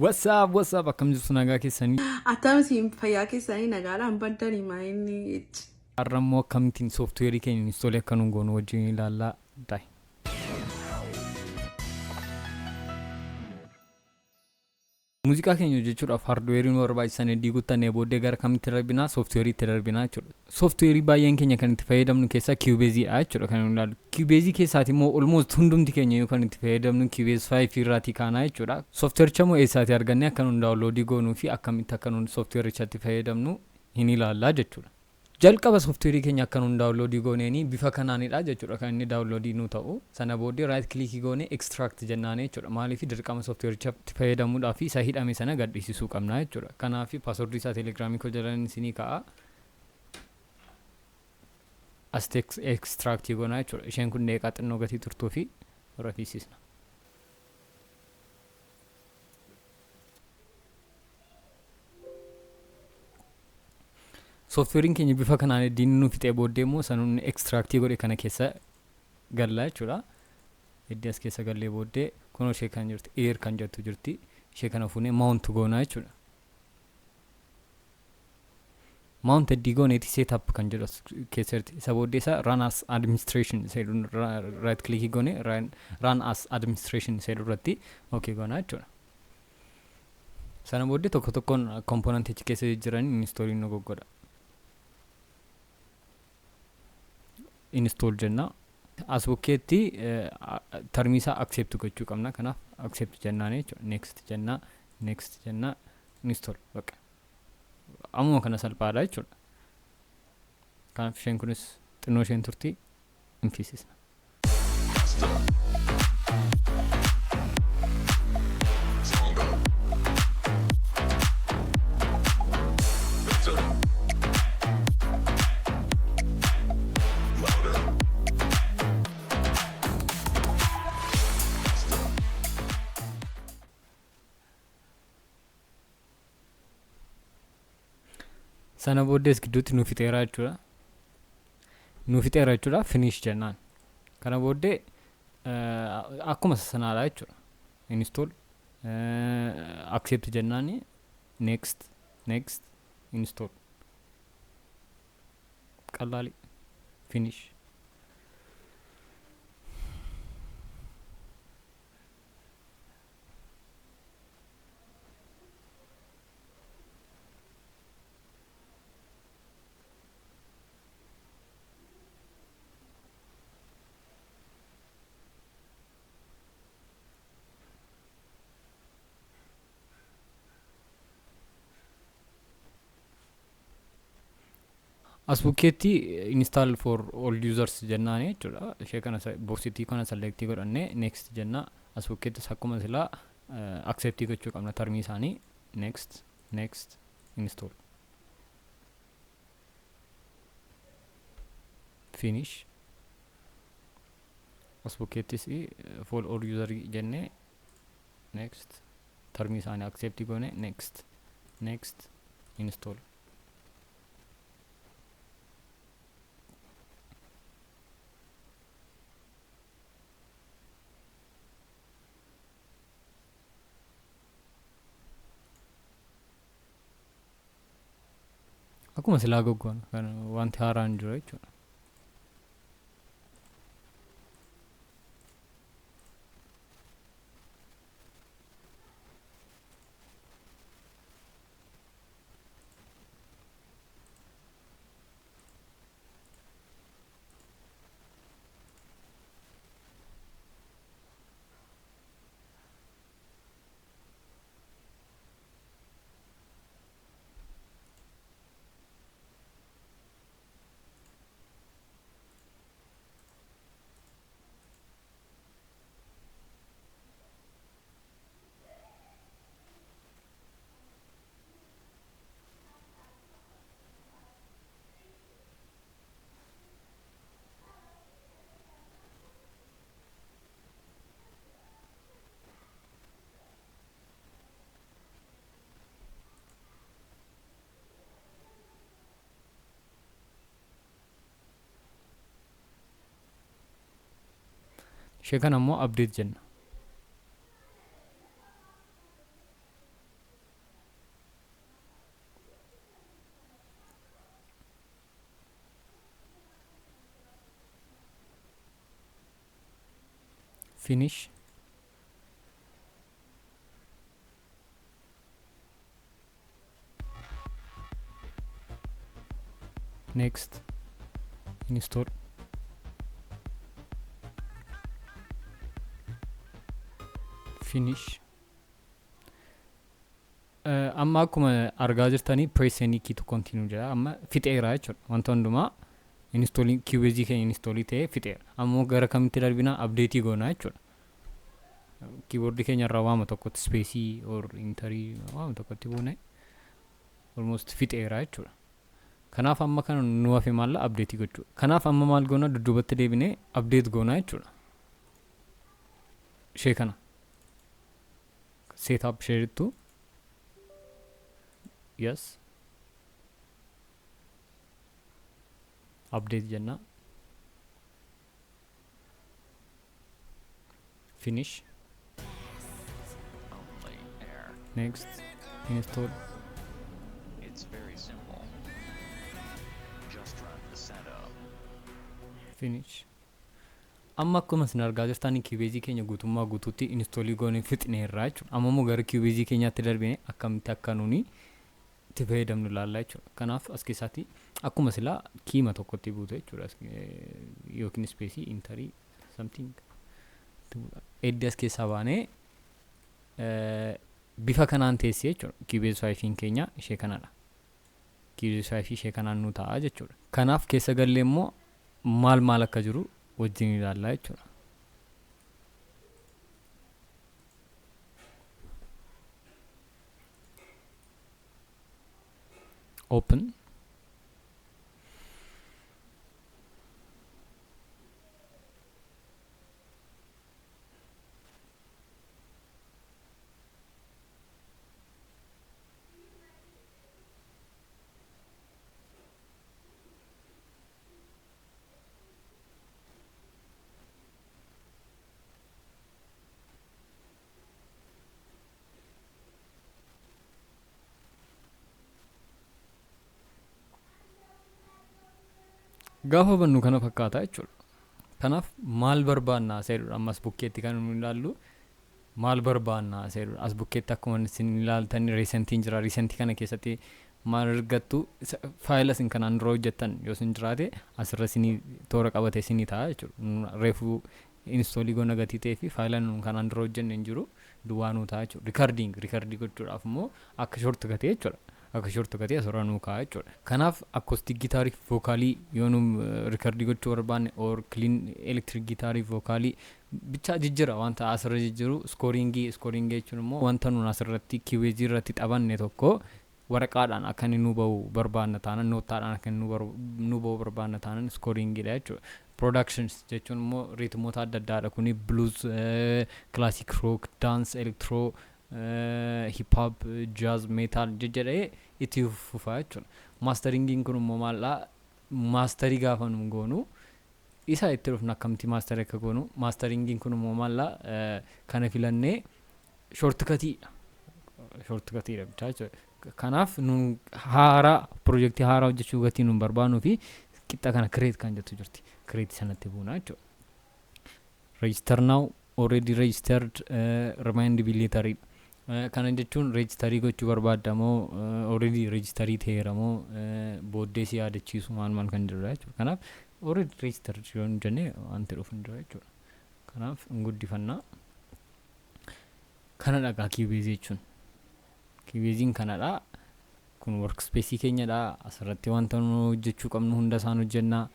What's up? Akkam jirtu nagaa keessanii? Attamsiin fayyaa keessanii nagaadhaan baddanii maayinni Har'ammoo akkamittiin sooftiweerii keenya install akka nu goonu wajjin ilaallaa ta'i. Muuziqaa keenya jechuudhaaf haardweerii nu barbaachisan heddii guuttannee booddee gara kamitti darbinaa sooftiweeriitti darbinaa jechuudha. Sooftiweerii baay'een keenya kan itti fayyadamnu keessaa Cubaseedha jechuudha kan ilaallu. Cubase keessaati immoo almost hundumti keenya yoo kan itti fayyadamnu Cubase 5 irratti kaanaa jechuudha. Sooftiweericha immoo eessaati argannee akka nu daawunloodii goonuu fi akkamitti akka nu sooftiweerichatti fayyadamnu hin ilaallaa jechuudha. Jalqaba sooftiweerii keenya akka nu daawunloodii gooneeni bifa kanaanidha jechuudha kan inni daawunloodii nu ta'u. Sana booddee right click goone extract jennaane jechuudha. Maaliif dirqama sooftiweerichatti fayyadamuudhaaf isa hidhame sana gadhiisisuu qabna jechuudha. Kanaaf password isaa telegiraamii koo jalaan isinii ka'a. As extract goona jechuudha. Isheen kun deeqaa xinnoo gatii turtuu fi rafiisisna. Sooftiweeriin keenya bifa kanaan eddiin nu fixee booddee immoo sanuun extract godhe kana keessa galla jechuudha. Eddii as keessa gallee booddee kunoo ishee kan jirti air kan jettu jirti. Ishee kana fuunee mount goona jechuudha. Mount eddii gooneeti setup kan jedhu keessatti isa booddee isa run as administration seedun right click goone run as administration seedu irratti okay goona jechuudha. Sana booddee tokko tokkoon komponentichi keessa jiran install nu goggoodha. Install jenna as bukkeetti termiisa accept gochuu qabna kanaaf accept jennaane jechuudha. Next jenna install baqa ammoo kana salphaadha jechuudha. Kanaaf isheen kunis xinnoo isheen turtii infisisna. Sana booddees gidduutti nu fixeera jechuudha. Finish jennaan. Kana booddee akkuma sanaadha jechuudha. Install accept jennaani next install qallaali finish. As bukkeetti install for all users jennaani jechuudha. Ishee kana boksitii kana select godhanne next jenna. As bukkeettis akkuma silaa accept gochuu qabna termii isaanii next install finish. As bukkeettis for all user jenne next termii isaanii accept goone next install. Akkuma silaa goggoon kan wanti haaraan jiru jechuudha. Ishee kana immoo update jenna. finish, next, install, finish. Amma akkuma argaa jirtanii press any key to continue jedha. Amma fixeera jechuudha. Wanta hundumaa installing Cubase keenya install ta'ee fixeera. Ammoo gara kamitti darbina update goona jechuudha. Keyboard keenya irraa waama tokkotti space or entry waama tokkotti buune almost fixeera jechuudha. Kanaaf amma kana nu hafe maalla update gochuu. Kanaaf amma maal goona dudduubatti deebinee update goona jechuudha. Shee kana setup share to yes, update jenna, finish, next, install. It's very simple. Just run the setup. Finish. Amma akkuma isin argaa jirtanii Cubase keenya guutummaa guutuutti install goonee fixneerra jechuudha. Amma immoo gara Cubase keenyaatti darbine akkamitti akka nuuni itti fayyadamnu ilaallaa jechuudha. Kanaaf as keessatti akkuma silaa kiima tokkotti buute jechuudha. Yookiin space entry something eddi as keessaa baanee bifa kanaan teessee jechuudha. Cubase 5 keenya ishee kanadha. Cubase 5 ishee kanaan nu ta'a jechuudha. Kanaaf keessa gallee immoo maal akka jiru wajjin ilaallaa jechuudha. Open, gaafa bannu kana fakkaata jechuudha. Kanaaf maal barbaannaa seedudha. Ammas bukkeetti kan nu ilaallu maal barbaannaa seedudha. As bukkeetti akkuma isin ilaaltan recentiin jira. Recentii kana keessatti maal argattu faayila isin kanaan dura hojjettan yoo isin jiraate asirra isinii toora qabatee isinii ta'a jechuudha. Reefuu installii goona gatii ta'ee fi faayila kanaan dura hojjenne hin jiru duwwaa nuu ta'a jechuudha. Recording gochuudhaaf immoo akka short gatee jechuudha. Akka short gatee asirra nuu kaa'a jechuudha. Kanaaf acoustic gitaarii vookaalii yoo nu recording gochuu barbaanne or clean electric gitaarii vookaalii bicha jijjira wanta asirra jijjiru scoring jechuun immoo wanta nuun asirratti Cubase irratti taphanne tokko waraqaadhaan akka inni nu bahu barbaanna taanaan nootaadhaan akka inni nu bahu barbaanna taanaan scoringidha jechuudha. Productions jechuun immoo ritmoota adda addaadha kuni blues, classic rock, dance, electro, hip hop, jazz, metal jedhee itti fufaa jechuudha. Masteringin kun immoo maallaa masterii gaafa nu goonu isa itti dhufna akkamitti masterii akka goonu. Masteringin kun immoo maallaa kana filannee shortcutiidha bitaa jechuudha. Kanaaf nun haaraa projektii haaraa hojjechuu gatii nun barbaanuu fi qixxa kana create kan jettu jirti. Create sanatti buuna jechuudha. Register now, already registered, remind military. Kana jechuun registerii gochuu barbaadamoo already registerii ta'eeramoo booddee si yaadachiisu maal kan jirudha jechuudha. Kanaaf already registered yoo jennee wanti dhufu hin jira jechuudha. Kanaaf hin guddifannaa. Kana dhagaa Cubase jechuun. Cubasein kanadha. Kun workspace keenyadha. Asirratti wanta nu hojjechuu qabnu hunda isaan hojjennaa.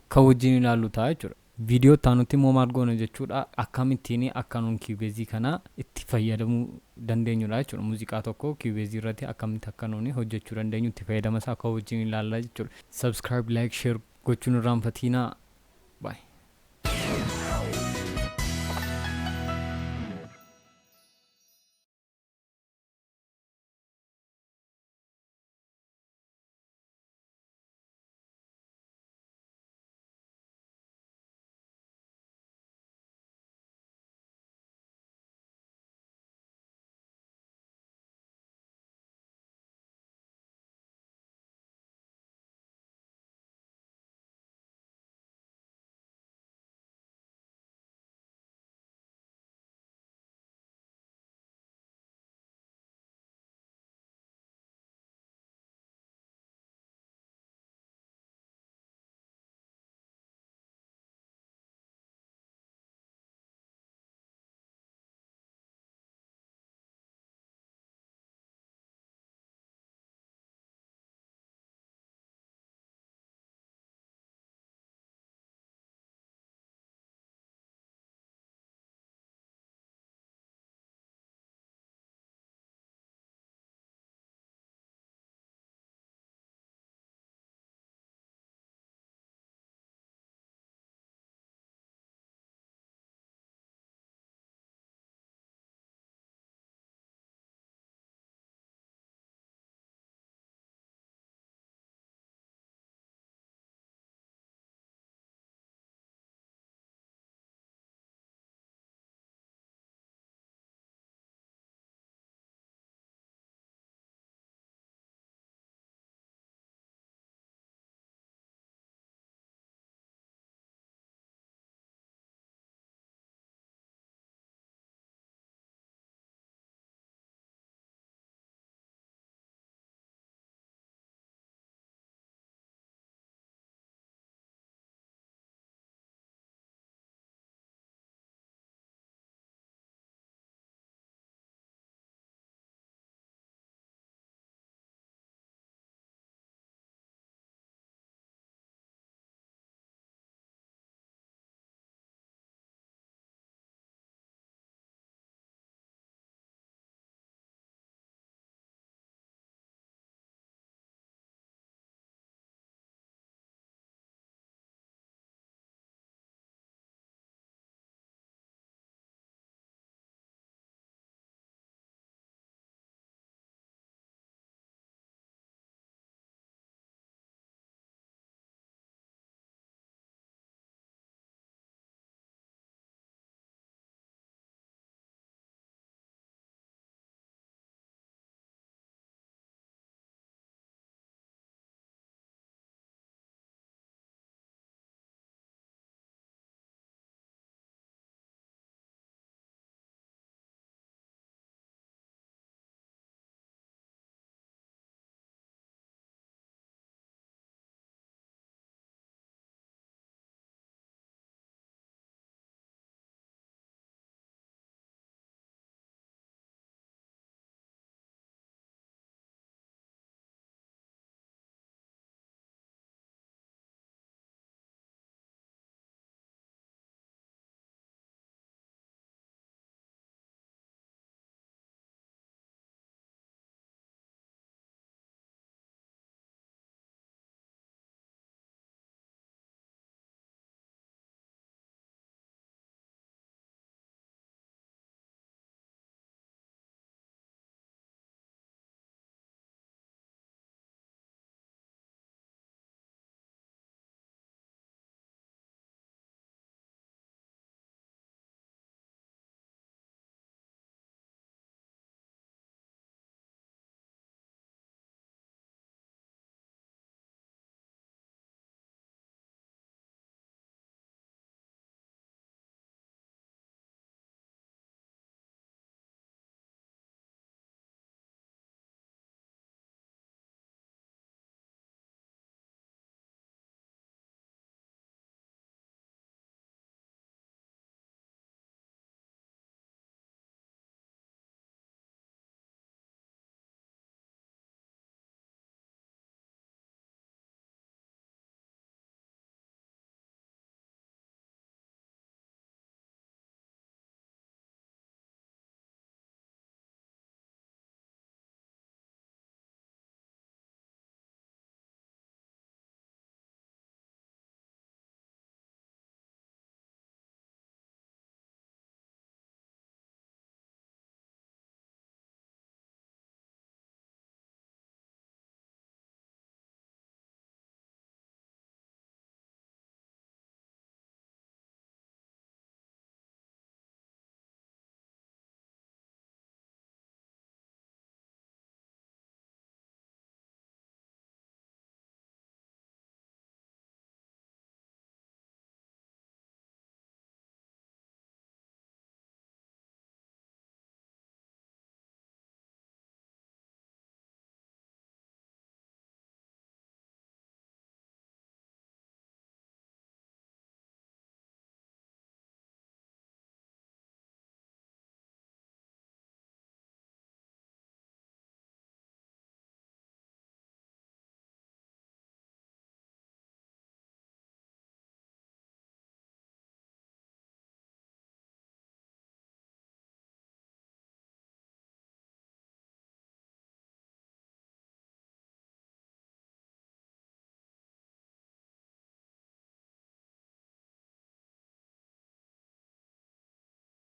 Kan wajjin ilaallu ta'a jechuudha. Viidiyoo taanutti immoo maal goona jechuudha. Akkamittiin akka nuun Cubase kana itti fayyadamuu dandeenyudha jechuudha. Muuziqaa tokko Cubase irratti akkamitti akka nuun hojjechuu dandeenyu itti fayyadama isaa kan wajjin ilaallaa jechuudha. Subscribe, like, share gochuun irraanfatinaa.